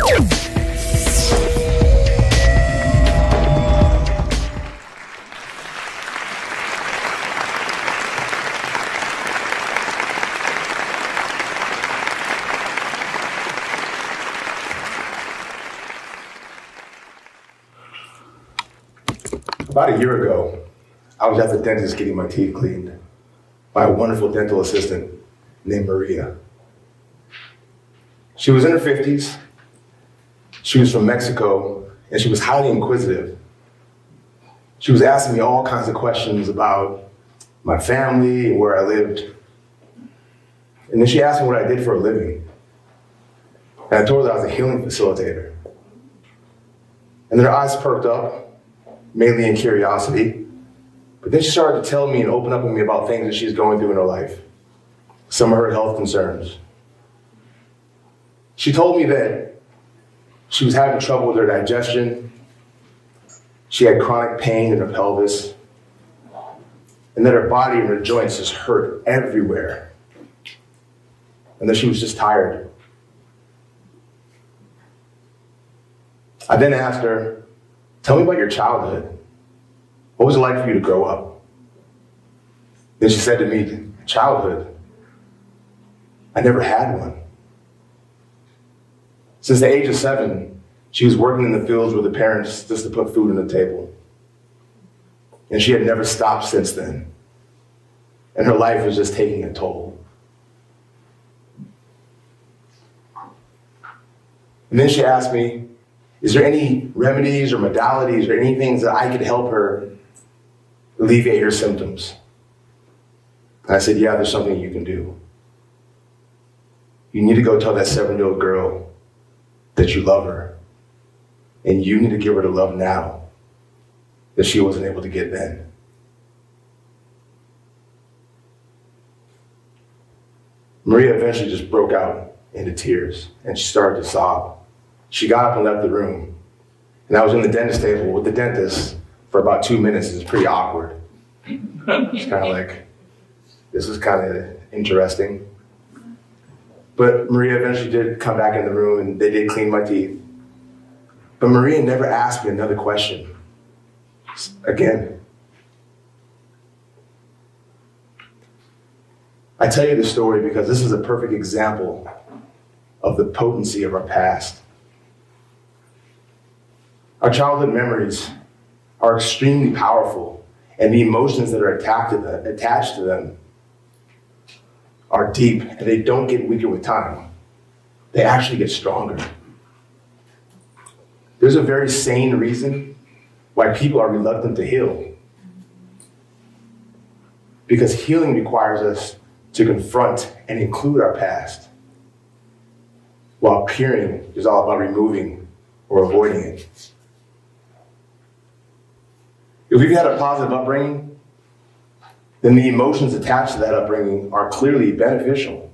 About a year ago, I was at the dentist getting my teeth cleaned by a wonderful dental assistant named Maria. She was in her 50s, she was from Mexico, and she was highly inquisitive. She was asking me all kinds of questions about my family and where I lived. And then she asked me what I did for a living. And I told her that I was a healing facilitator. And then her eyes perked up, mainly in curiosity. But then she started to tell me and open up with me about things that she's going through in her life. Some of her health concerns. She told me that she was having trouble with her digestion. She had chronic pain in her pelvis. And that her body and her joints just hurt everywhere. And that she was just tired. I then asked her, tell me about your childhood. What was it like for you to grow up? Then she said to me, childhood? I never had one. Since the age of 7, she was working in the fields with her parents just to put food on the table. And she had never stopped since then. And her life was just taking a toll. And then she asked me, is there any remedies or modalities or anything that I could help her alleviate her symptoms? And I said, yeah, there's something you can do. You need to go tell that 7-year-old girl that you love her. And you need to give her the love now that she wasn't able to get then. Maria eventually just broke out into tears and she started to sob. She got up and left the room. And I was in the dentist table with the dentist for about 2 minutes. It was pretty awkward. It's kind of like, this is kind of interesting. But Maria eventually did come back in the room and they did clean my teeth. But Maria never asked me another question. Again. I tell you this story because this is a perfect example of the potency of our past. Our childhood memories are extremely powerful, and the emotions that are attached to them are deep, and they don't get weaker with time. They actually get stronger. There's a very sane reason why people are reluctant to heal. Because healing requires us to confront and include our past, while curing is all about removing or avoiding it. If we've had a positive upbringing, then the emotions attached to that upbringing are clearly beneficial.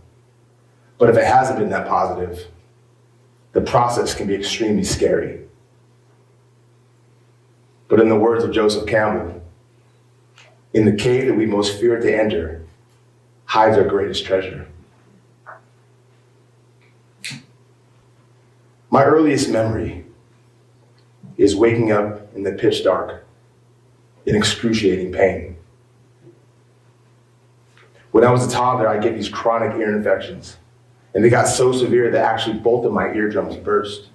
But if it hasn't been that positive, the process can be extremely scary. But in the words of Joseph Campbell, in the cave that we most fear to enter hides our greatest treasure. My earliest memory is waking up in the pitch dark in excruciating pain. When I was a toddler, I'd get these chronic ear infections, and they got so severe that actually both of my eardrums burst,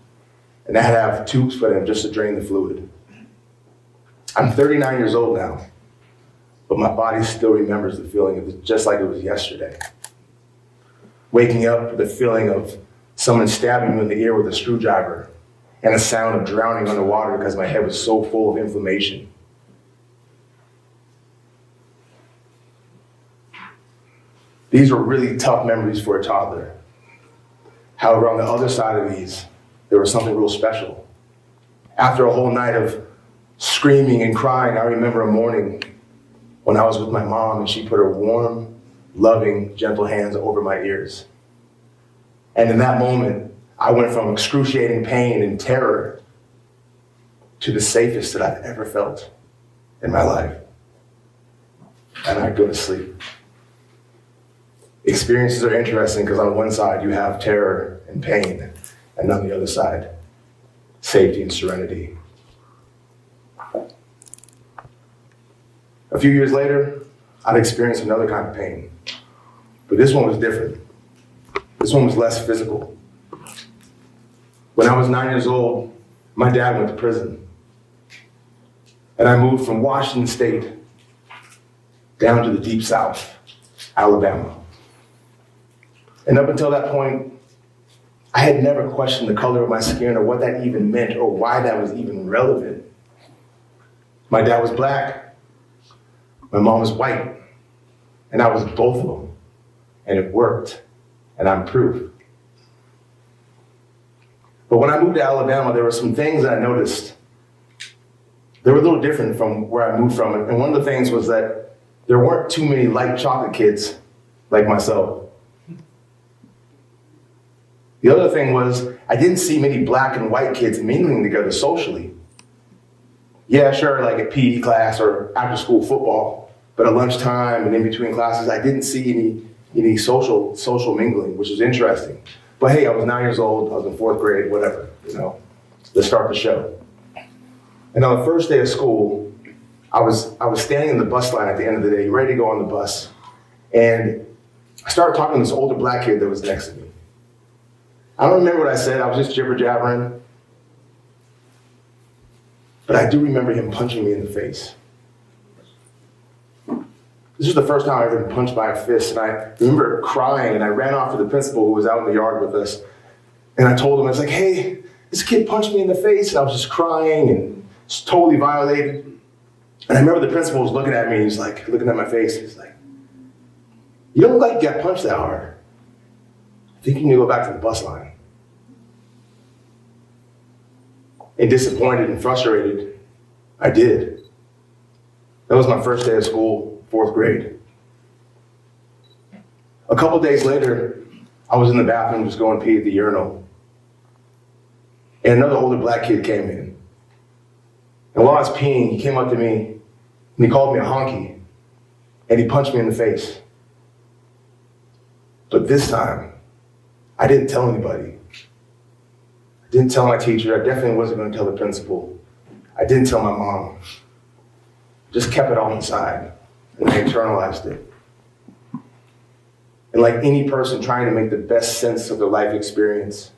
and I had to have tubes put in just to drain the fluid. I'm 39 years old now, but my body still remembers the feeling of it just like it was yesterday. Waking up with the feeling of someone stabbing me in the ear with a screwdriver and a sound of drowning underwater because my head was so full of inflammation. These were really tough memories for a toddler. However, on the other side of these, there was something real special. After a whole night of screaming and crying, I remember a morning when I was with my mom and she put her warm, loving, gentle hands over my ears. And in that moment, I went from excruciating pain and terror to the safest that I've ever felt in my life. And I'd go to sleep. Experiences are interesting because on one side you have terror and pain, and and on the other side, safety and serenity. A few years later, I'd experienced another kind of pain, but this one was different. This one was less physical. When I was 9 years old, my dad went to prison. And I moved from Washington State down to the deep South, Alabama. And up until that point, I had never questioned the color of my skin or what that even meant or why that was even relevant. My dad was black, my mom was white, and I was both of them. And it worked, and I'm proof. But when I moved to Alabama, there were some things that I noticed. They were a little different from where I moved from. And one of the things was that there weren't too many light chocolate kids like myself. The other thing was I didn't see many black and white kids mingling together socially. Yeah, sure, like at PE class or after school football, but at lunchtime and in between classes, I didn't see any social mingling, which was interesting. But hey, I was 9 years old, I was in 4th grade, whatever, let's start the show. And on the first day of school, I was standing in the bus line at the end of the day, ready to go on the bus. And I started talking to this older black kid that was next to me. I don't remember what I said, I was just jibber jabbering. But I do remember him punching me in the face. This was the first time I ever been punched by a fist, and I remember crying, and I ran off to the principal who was out in the yard with us. And I told him, I was like, hey, this kid punched me in the face, and I was just crying and just totally violated. And I remember the principal was looking at me, and he's like, looking at my face, he's like, you don't look like you got punched that hard. I think you need to go back to the bus line. And disappointed and frustrated, I did. That was my first day of school. 4th grade. A couple days later, I was in the bathroom just going to pee at the urinal. And another older black kid came in. And while I was peeing, he came up to me and he called me a honky. And he punched me in the face. But this time, I didn't tell anybody. I didn't tell my teacher. I definitely wasn't going to tell the principal. I didn't tell my mom. Just kept it all inside. And I internalized it. And like any person trying to make the best sense of their life experience,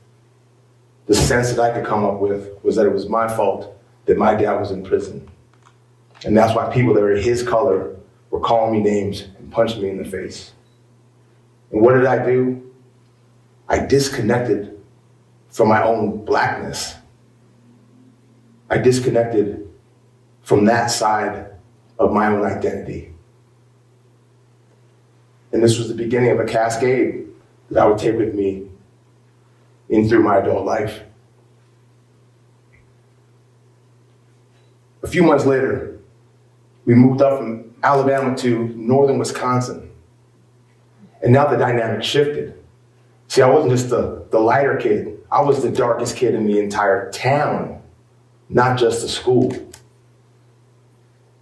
the sense that I could come up with was that it was my fault that my dad was in prison. And that's why people that were his color were calling me names and punching me in the face. And what did I do? I disconnected from my own blackness. I disconnected from that side of my own identity. And this was the beginning of a cascade that I would take with me in through my adult life. A few months later, we moved up from Alabama to northern Wisconsin. And now the dynamic shifted. See, I wasn't just the lighter kid. I was the darkest kid in the entire town, not just the school.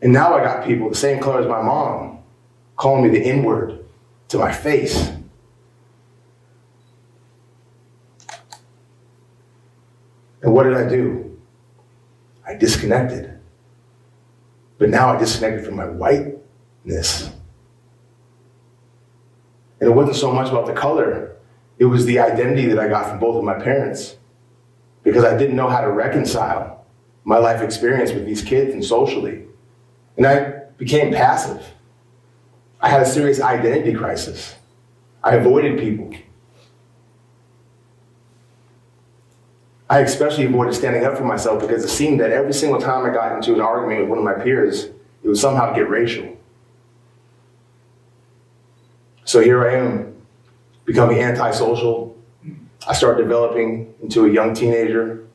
And now I got people the same color as my mom calling me the N-word to my face. And what did I do? I disconnected. But now I disconnected from my whiteness. And it wasn't so much about the color, it was the identity that I got from both of my parents. Because I didn't know how to reconcile my life experience with these kids and socially. And I became passive. I had a serious identity crisis. I avoided people. I especially avoided standing up for myself because it seemed that every single time I got into an argument with one of my peers, it would somehow get racial. So here I am, becoming antisocial. I start developing into a young teenager.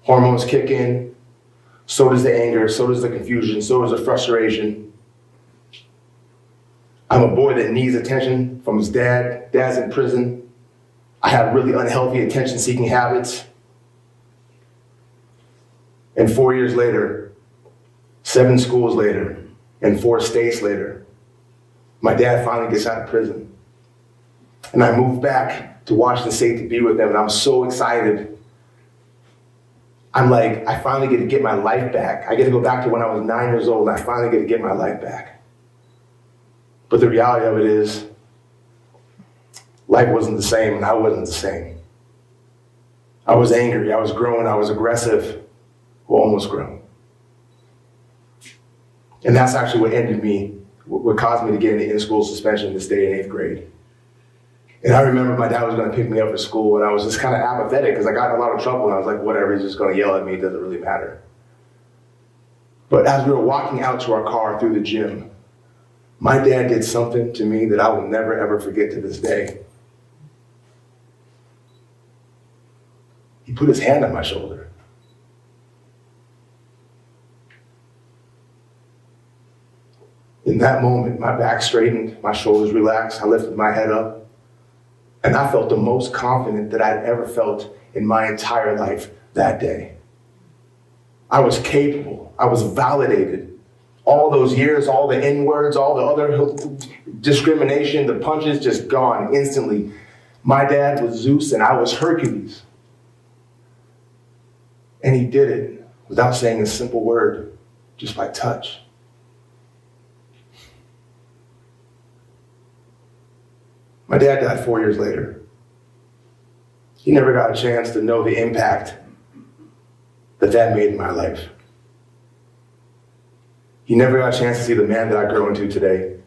Hormones kick in. So does the anger, so does the confusion, so does the frustration. I'm a boy that needs attention from his dad. Dad's in prison. I have really unhealthy attention-seeking habits. And 4 years later, 7 schools later, and 4 states later, my dad finally gets out of prison. And I moved back to Washington State to be with them, and I'm so excited. I'm like, I finally get to get my life back. I get to go back to when I was 9 years old, and I finally get to get my life back. But the reality of it is, life wasn't the same, and I wasn't the same. I was angry, I was grown, I was aggressive, well, almost grown. And that's actually what ended me, what caused me to get into in-school suspension to stay in 8th grade. And I remember my dad was going to pick me up for school, and I was just kind of apathetic because I got in a lot of trouble, and I was like, whatever, he's just going to yell at me, it doesn't really matter. But as we were walking out to our car through the gym, my dad did something to me that I will never, ever forget to this day. He put his hand on my shoulder. In that moment, my back straightened, my shoulders relaxed, I lifted my head up, and I felt the most confident that I'd ever felt in my entire life that day. I was capable, I was validated. All those years, all the N-words, all the other discrimination, the punches just gone instantly. My dad was Zeus and I was Hercules. And he did it without saying a simple word, just by touch. My dad died 4 years later. He never got a chance to know the impact that made in my life. He never got a chance to see the man that I grow into today.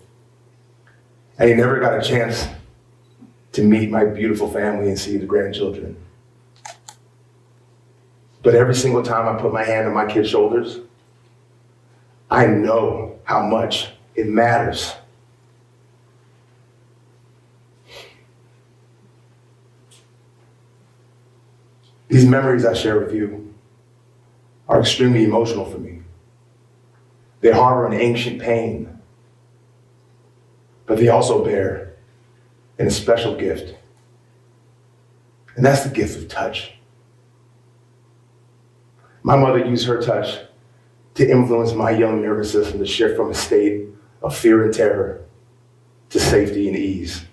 And he never got a chance to meet my beautiful family and see the grandchildren. But every single time I put my hand on my kids' shoulders, I know how much it matters. These memories I share with you are extremely emotional for me. They harbor an ancient pain, but they also bear a special gift. And that's the gift of touch. My mother used her touch to influence my young nervous system to shift from a state of fear and terror to safety and ease.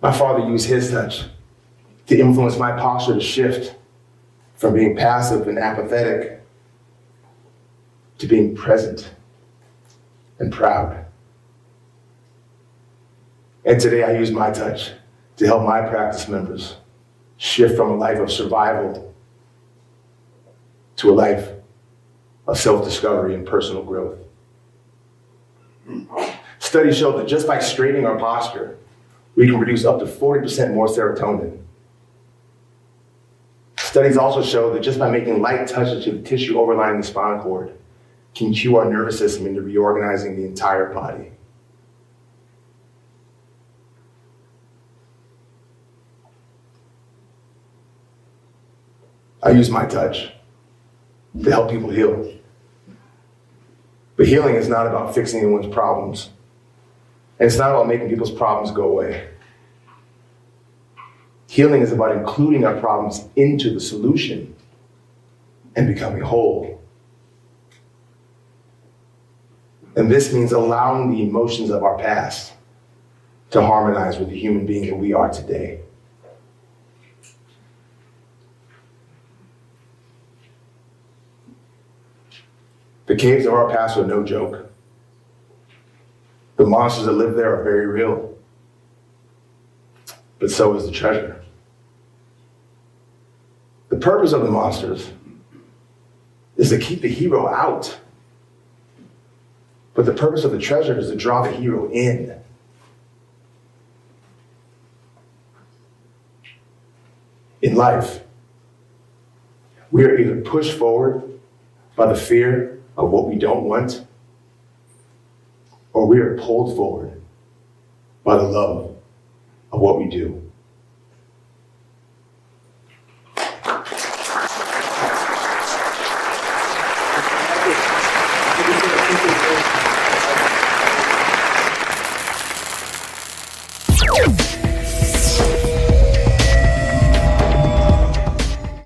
My father used his touch to influence my posture to shift from being passive and apathetic to being present and proud. And today I use my touch to help my practice members shift from a life of survival to a life of self-discovery and personal growth. Studies show that just by straightening our posture, we can produce up to 40% more serotonin. Studies also show that just by making light touches to the tissue overlying the spinal cord can cue our nervous system into reorganizing the entire body. I use my touch to help people heal. But healing is not about fixing anyone's problems. And it's not about making people's problems go away. Healing is about including our problems into the solution and becoming whole. And this means allowing the emotions of our past to harmonize with the human being that we are today. The caves of our past are no joke. The monsters that live there are very real. But so is the treasure. The purpose of the monsters is to keep the hero out. But the purpose of the treasure is to draw the hero in. In life, we are either pushed forward by the fear of what we don't want, or we are pulled forward by the love of what we do.